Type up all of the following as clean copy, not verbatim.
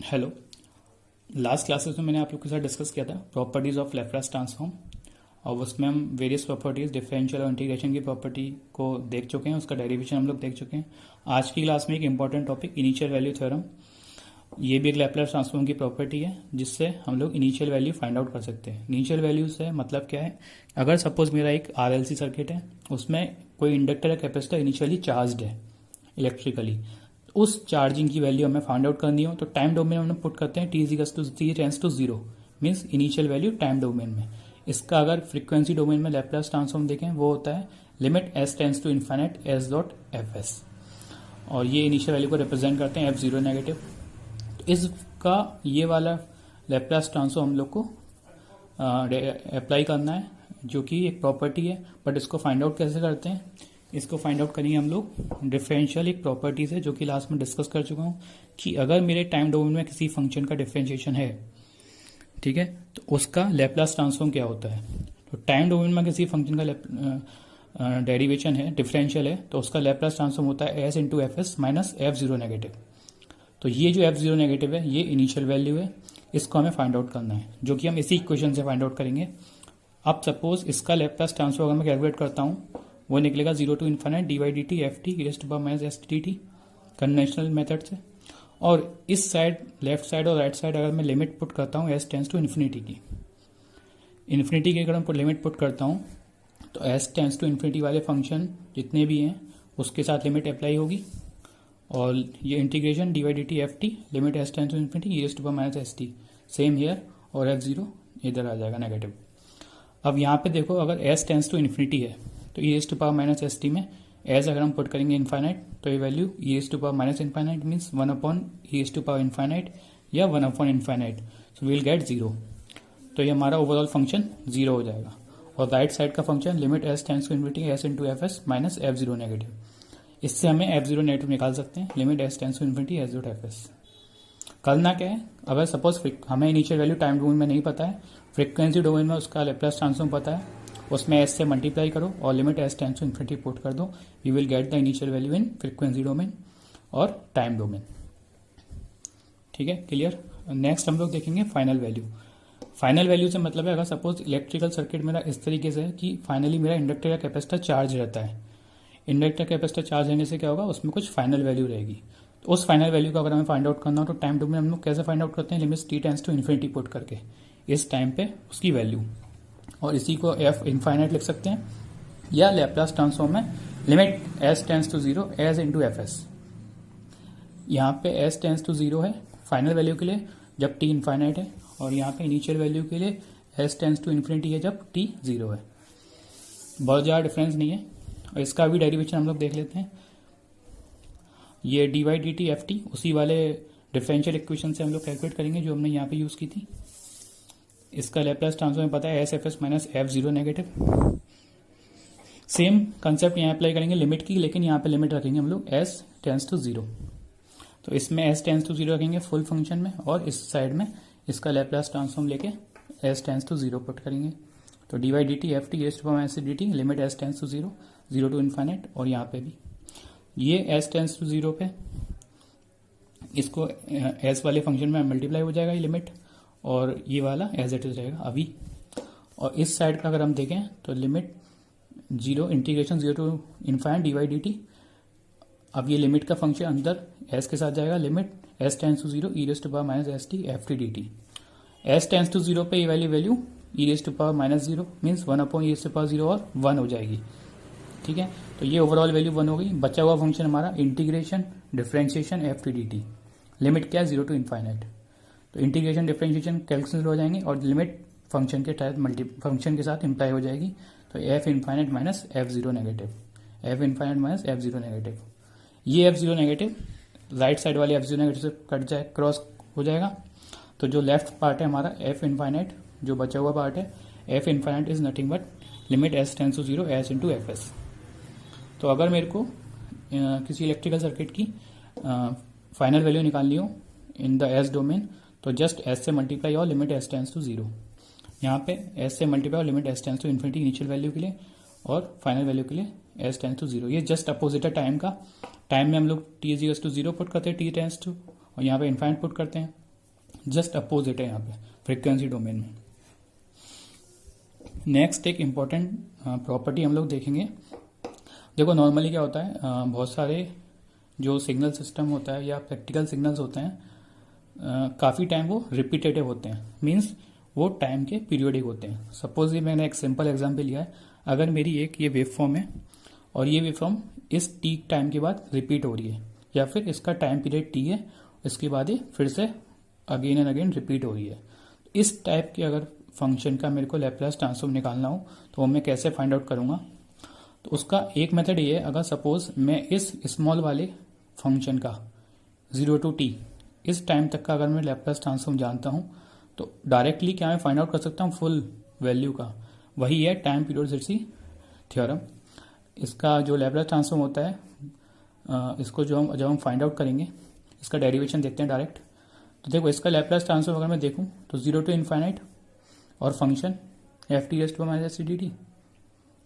Hello. Last classes में मैंने आप लोग के साथ डिस्कस किया था प्रॉपर्टीज ऑफ लैप्लास ट्रांसफॉर्म, और उसमें हम वेरियस प्रॉपर्टीज डिफरेंशियल और इंटीग्रेशन की प्रॉपर्टी को देख चुके हैं, उसका डेरिवेशन हम लोग देख चुके हैं। आज की क्लास में एक important topic initial value theorem, ये भी एक लैप्लास ट्रांसफॉर्म की प्रॉपर्टी है जिससे हम लोग इनिशियल वैल्यू फाइंड आउट कर सकते हैं। इनिशियल वैल्यू से मतलब क्या है, अगर सपोज मेरा एक आरएलसी सर्किट है, उसमें कोई इंडक्टर या कैपेसिटर इनिशियली चार्ज्ड है इलेक्ट्रिकली, उस चार्जिंग की वैल्यू हमें फाइंड आउट करनी हो तो टाइम डोमेन में पुट करते हैं t tends to 0, means initial value time domain में। इसका अगर फ्रीक्वेंसी डोमेन में लैप्लास ट्रांसफॉर्म देखें वो होता है limit s tends to infinite s dot fs, और ये इनिशियल वैल्यू को रिप्रेजेंट करते हैं f0 नेगेटिव। तो इसका ये वाला लैप्लास ट्रांसफॉर्म हम लोग को अप्लाई करना है, जो कि एक प्रॉपर्टी है। बट इसको फाइंड आउट कैसे करते हैं, इसको फाइंड आउट करेंगे हम लोग डिफरेंशियल एक प्रॉपर्टीज है जो कि लास्ट में डिस्कस कर चुका हूँ कि अगर मेरे टाइम डोमेन में किसी फंक्शन का डिफरेंशिएशन है, ठीक है, तो उसका लैप्लास ट्रांसफॉर्म क्या होता है। तो टाइम डोमेन में किसी फंक्शन का डेरिवेशन है, डिफरेंशियल है, तो उसका लैप्लास ट्रांसफॉर्म होता है s into F S minus f0 negative. तो ये जो f0 नेगेटिव है ये इनिशियल वैल्यू है, इसको हमें फाइंड आउट करना है, जो कि हम इसी इक्वेशन से फाइंड आउट करेंगे। अब सपोज इसका लैप्लास ट्रांसफॉर्म अगर मैं कैलकुलेट करता हूँ, वो निकलेगा 0 to infinite D Y D T F T E to power minus S T T conventional method से। और इस साइड लेफ्ट साइड और राइट साइड अगर मैं लिमिट पुट करता हूँ एस टेंस टू इन्फिनिटी की, इन्फिनिटी की अगर मैं लिमिट पुट करता हूँ तो एस टेंस टू इन्फिनिटी वाले फंक्शन जितने भी हैं उसके साथ लिमिट अप्लाई होगी, और ये integration D Y D T F T limit S tends to infinity E to power minus S T same here, और f0 इधर आ जाएगा नेगेटिव। अब यहाँ पे देखो, अगर s टेंस टू इन्फिनिटी है तो e to power minus S t में एस अगर हम पुट करेंगे इन्फाइनाइट तो ये value e to power minus infinite means 1 upon e to power infinite या 1 upon infinite, so we will get 0। तो ये हमारा ओवरऑल फंक्शन 0 हो जाएगा। और राइट साइड का function limit S tends to infinity S into F S minus f0 negative, इससे हमें f0 नेगेटिव निकाल सकते हैं, limit S tends to infinity S dot F S. करना क्या है, अगर सपोज हमें इनिशियल वैल्यू टाइम डोमेन में नहीं पता है, फ्रीक्वेंसी डोमेन में उसका लैप्लास ट्रांसफॉर्म पता है, उसमें एस से मल्टीप्लाई करो और limit S tends to infinity put कर दो, we will get the initial value in frequency domain और टाइम डोमेन। ठीक है, क्लियर। नेक्स्ट हम लोग देखेंगे फाइनल वैल्यू। फाइनल वैल्यू से मतलब है, अगर सपोज इलेक्ट्रिकल सर्किट मेरा इस तरीके से है कि फाइनली मेरा इंडक्टर या कैपेसिटर चार्ज रहता है, इंडक्टर कैपेसिटर चार्ज रहने से क्या होगा, उसमें कुछ फाइनल वैल्यू रहेगी। तो उस फाइनल वैल्यू को अगर हमें फाइंड आउट करना हो तो टाइम डोमेन हम लोग कैसे फाइंड आउट करते हैं, limit T tends to infinity put करके इस टाइम पे उसकी वैल्यू, और इसी को एफ इनफाइनाइट लिख सकते हैं, या लैप्लास ट्रांसफॉर्म में limit S tends to 0 S into F S. यहाँ पे एस टेंस टू 0 है फाइनल वैल्यू के लिए जब टी इनफाइनाइट है, और यहाँ पे इनिशियल वैल्यू के लिए एस टेंस टू इन्फिनिटी है जब टी 0 है। बहुत ज़्यादा डिफरेंस नहीं है, और इसका भी डेरिवेशन हम लोग देख लेते हैं। ये D Y D T F T उसी वाले डिफरेंशियल इक्वेशन से हम लोग कैलकुलेट करेंगे जो हमने यहाँ पे यूज़ की थी। इसका लैप्लास ट्रांसफॉर्म पता है S F S minus f0 negative. Same concept यहाँ अप्लाई करेंगे लिमिट की, लेकिन यहाँ पे लिमिट रखेंगे हम लोग s टेंस टू 0। तो इसमें s टेंस टू 0 रखेंगे फुल फंक्शन में, और इस साइड में इसका लैप्लास ट्रांसफॉर्म लेके s टेंस टू 0 पुट करेंगे। तो D Y D T F T S to minus D T limit s tends to 0 0 to infinite, और यहाँ पे भी ये s टेंस टू 0 पे इसको s वाले फंक्शन में मल्टीप्लाई हो जाएगा ये लिमिट, और ये वाला एज इट इज रहेगा अभी। और इस साइड का अगर हम देखें तो limit 0 integration 0 to infinite D Y D T, अब ये लिमिट का फंक्शन अंदर एस के साथ जाएगा, limit S tends to 0 E raise to power minus S T F T D T. S tends to 0 पे ये वाली value E raise to power minus 0 means 1 upon E raise to power 0 और 1 हो जाएगी। ठीक है, तो ये ओवरऑल वैल्यू 1 हो गई। बचा हुआ फंक्शन हमारा integration differentiation F T D T, limit क्या है 0 टू इन्फाइनाइट। तो इंटीग्रेशन डिफरेंशिएशन कैंसिल हो जाएंगे और लिमिट फंक्शन के तहत फंक्शन के साथ इम्प्लाई हो जाएगी। तो F infinite minus f0 negative, F infinite minus f0 negative. ये f0 नेगेटिव राइट साइड वाले f0 नेगेटिव से कट जाए, क्रॉस हो जाएगा। तो जो लेफ्ट पार्ट है हमारा एफ इन्फाइनाइट, जो बचा हुआ पार्ट है F infinite is nothing but limit S tends to 0 S into F S. तो अगर मेरे को किसी इलेक्ट्रिकल सर्किट की फाइनल वैल्यू निकालनी हो इन द एस डोमेन, तो जस्ट एस से मल्टीप्लाई और लिमिट एस टेंस टू 0। यहाँ पे एस से मल्टीप्लाई और limit S tends to infinity initial value के लिए, और फाइनल वैल्यू के लिए एस टेंस टू 0। ये जस्ट अपोजिट है टाइम का। टाइम में हम लोग टी इज टू 0 पुट करते हैं टी टेंस टू, और यहाँ पे इन्फाइनाइट पुट करते हैं। जस्ट अपोजिट है यहाँ पे फ्रीक्वेंसी डोमेन में। नेक्स्ट एक इम्पॉर्टेंट प्रॉपर्टी हम लोग देखेंगे। देखो नॉर्मली क्या होता है, बहुत सारे जो सिग्नल सिस्टम होता है या प्रैक्टिकल सिग्नल्स होते हैं, काफ़ी टाइम वो रिपीटेटिव होते हैं, मीन्स वो टाइम के पीरियोडिक होते हैं। सपोज ये मैंने एक सिंपल एग्जांपल लिया है, अगर मेरी एक ये वेव फॉर्म है और ये वेव फॉर्म इस टी टाइम के बाद रिपीट हो रही है, या फिर इसका टाइम पीरियड टी है, इसके बाद ये फिर से अगेन एंड अगेन रिपीट हो रही है। इस टाइप के अगर फंक्शन का मेरे को लैप्लास ट्रांसफॉर्म निकालना हो तो वो मैं कैसे फाइंड आउट करूँगा? तो उसका एक मेथड ये है, अगर सपोज मैं इस स्मॉल वाले फंक्शन का 0 to t इस टाइम तक का अगर मैं लैप्लास ट्रांसफॉर्म जानता हूँ तो डायरेक्टली क्या मैं फाइंड आउट कर सकता हूँ फुल वैल्यू का। वही है टाइम पीरियोडिसिटी थ्योरम। इसका जो लैप्लास ट्रांसफॉर्म होता है, इसको जब हम फाइंड आउट करेंगे, इसका डेरिवेशन देखते हैं डायरेक्ट। तो देखो इसका लैप्लास ट्रांसफॉर्म अगर मैं देखूँ तो 0 to इन्फाइनाइट और फंक्शन ft⁻⁻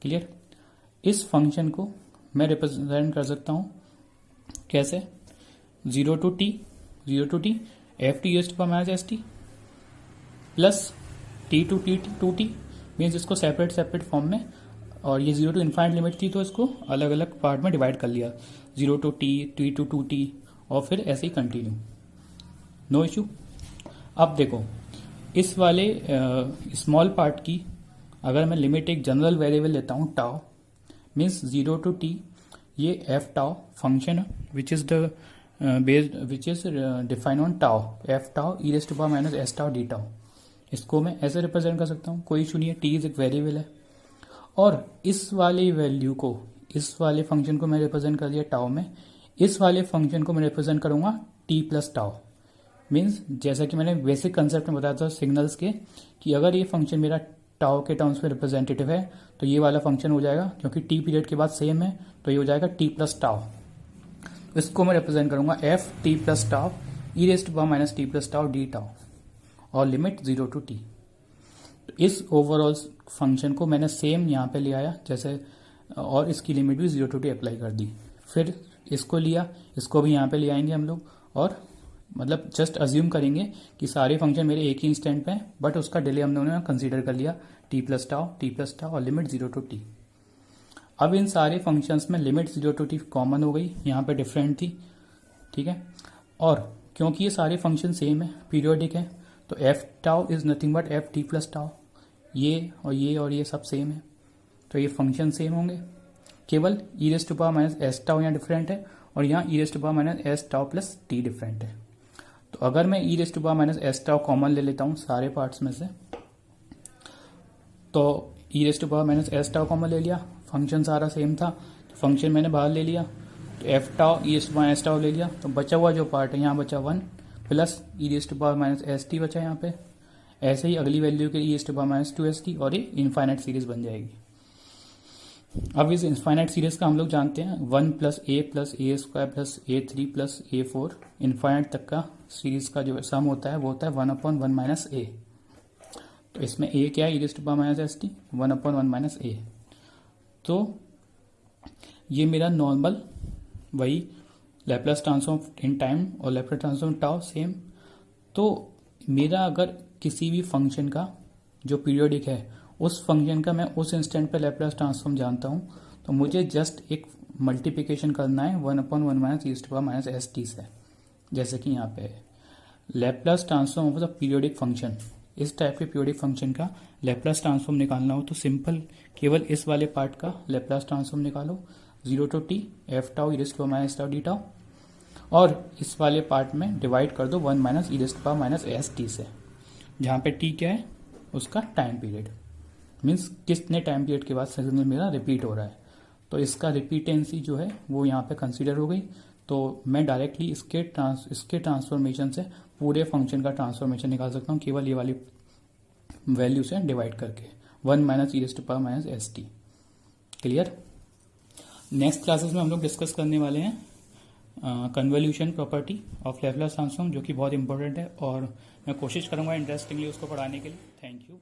क्लियर। इस फंक्शन को मैं रिप्रेजेंट कर सकता हूँ कैसे? 0 to t ft⁻⁻ plus t to t means इसको सेपरेट फॉर्म में, और ये 0 to इन्फाइनाइट लिमिट थी तो इसको अलग अलग पार्ट में डिवाइड कर लिया, 0 to t to 2t और फिर ऐसे ही कंटिन्यू, नो इशू। अब देखो इस वाले स्मॉल पार्ट की अगर मैं लिमिट एक जनरल वेरिएबल लेता हूँ टाउ, मीन्स 0 to t, ये F tau function which is defined on tau, F tau e⁻⁻s tau D tau. इसको मैं ऐसे रिप्रेजेंट कर सकता हूँ, कोई इशू नहीं है, t इज एक वेरिएबल है। और इस वाले वैल्यू को, इस वाले फंक्शन को मैं रिप्रेजेंट कर दिया टाउ में, इस वाले फंक्शन को मैं रिप्रेजेंट करूंगा t प्लस टाउ। मीन्स जैसा कि मैंने बेसिक कंसेप्ट में बताया था सिग्नल्स के, कि अगर ये फंक्शन मेरा टाउ के टर्म्स में रिप्रेजेंटेटिव है तो ये वाला फंक्शन हो जाएगा, क्योंकि टी पीरियड के बाद सेम है तो ये हो जाएगा टी प्लस टाउ। इसको मैं रिप्रेजेंट करूंगा F T plus tau e⁻⁻t plus tau D tau और लिमिट 0 to t। तो इस ओवरऑल फंक्शन को मैंने सेम यहाँ पे ले आया जैसे, और इसकी लिमिट भी 0 to t अप्लाई कर दी। फिर इसको लिया, इसको भी यहाँ पे ले आएंगे हम लोग, और मतलब जस्ट अज्यूम करेंगे कि सारे फंक्शन मेरे एक ही इंस्टेंट पे हैं, बट उसका डिले हम लोगों ने कंसीडर कर लिया t प्लस टाउ और लिमिट 0 to t। अब इन सारे फंक्शंस में लिमिट 0 to t कॉमन हो गई, यहाँ पे डिफरेंट थी, ठीक है। और क्योंकि ये सारे फंक्शन सेम है, पीरियोडिक है, तो F tau is nothing but F T plus tau. ये सब सेम है, तो ये फंक्शन सेम होंगे, केवल e⁻⁻s टाउ यहाँ डिफरेंट है और यहाँ e⁻⁻s tau plus T different है। तो अगर मैं e⁻⁻s टाउ कॉमन ले लेता हूँ सारे पार्ट्स में से, तो e⁻⁻s टाउ कॉमन ले लिया, फंक्शन सारा सेम था तो फंक्शन मैंने बाहर ले लिया, तो एफ टाउ e⁻⁻s टाउ ले लिया, तो बचा हुआ जो पार्ट है यहाँ बचा 1 प्लस e⁻⁻st बचा यहाँ पे। ऐसे ही अगली वैल्यू के e⁻⁻2st और ये इनफाइनाइट सीरीज बन जाएगी। अब इस इनफाइनाइट सीरीज का हम लोग जानते हैं 1 plus a plus a² plus a3 plus a4, infinite तक का सीरीज का जो सम होता है वो होता है 1/1 माइनस a। तो इसमें a क्या है, e⁻⁻st 1/1 माइनस a। तो ये मेरा नॉर्मल वही लैप्लास ट्रांसफॉर्म इन टाइम और लैप्लास ट्रांसफॉर्म टाउ सेम। तो मेरा अगर किसी भी फंक्शन का जो पीरियोडिक है उस फंक्शन का मैं उस इंस्टेंट पे लैप्लास ट्रांसफॉर्म जानता हूँ, तो मुझे जस्ट एक मल्टीप्लिकेशन करना है 1/1 माइनस e⁻⁻st से, जैसे कि यहाँ पे Laplace transform of the periodic function. इस टाइप के पीरियोडिक फंक्शन का लैप्लास ट्रांसफॉर्म निकालना हो तो सिंपल केवल इस वाले पार्ट का लैप्लास ट्रांसफॉर्म निकालो, 0 to t F tau e⁻⁻s tau D tau, और इस वाले पार्ट में डिवाइड कर दो 1 माइनस e⁻⁻st से, जहाँ पे t क्या है उसका टाइम पीरियड, मीन्स कितने टाइम पीरियड के बाद सिग्नल मेरा रिपीट हो रहा है। तो इसका रिपीटेंसी जो है वो यहाँ पे कंसीडर हो गई। तो मैं डायरेक्टली इसके ट्रांसफॉर्मेशन से पूरे फंक्शन का ट्रांसफॉर्मेशन निकाल सकता हूँ केवल ये वाली वैल्यू से डिवाइड करके, 1 minus e⁻⁻st। Clear. Next classes में हम लोग डिस्कस करने वाले हैं convolution property of Laplace transform, जो कि बहुत इंपॉर्टेंट है और मैं कोशिश करूंगा इंटरेस्टिंगली उसको पढ़ाने के लिए। Thank you.